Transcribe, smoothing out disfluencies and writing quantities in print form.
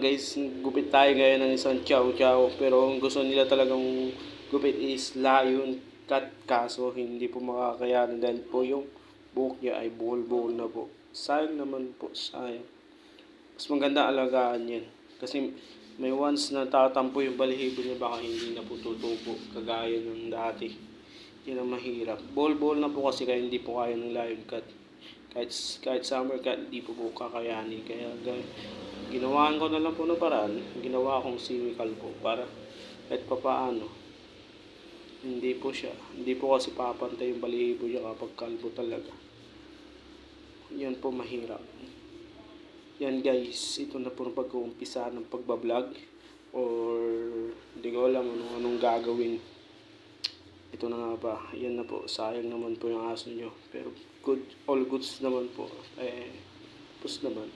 guys, gupit tayo ngayon ng isang chow chow. Pero ang gusto nila talagang gupit is lion cut. Kaso hindi po makakayanan dahil po yung buhok niya ay buhol-buhol na po. Sayang naman po, sayang. Mas maganda alagaan yan. Kasi may once na tatampo yung balahibo niya, baka hindi na po tutubo kagaya ng dati. Yan ang mahirap. Buhol-buhol na po kasi kaya hindi po kaya ng lion cut. Kahit summer cut, hindi po kakayanin. Kaya ginawahan ko na lang po ng paraan, ginawa kong chemical po para kahit papaano, hindi po kasi papantay yung balihibo niya kapag kalbo talaga. Yan po mahirap. Yan guys, ito na po ang pag-uumpisa ng pagbablog or hindi ko alam anong gagawin. Ito na nga ba, yan na po, sayang naman po yung aso nyo. Pero all goods naman po. Pus naman.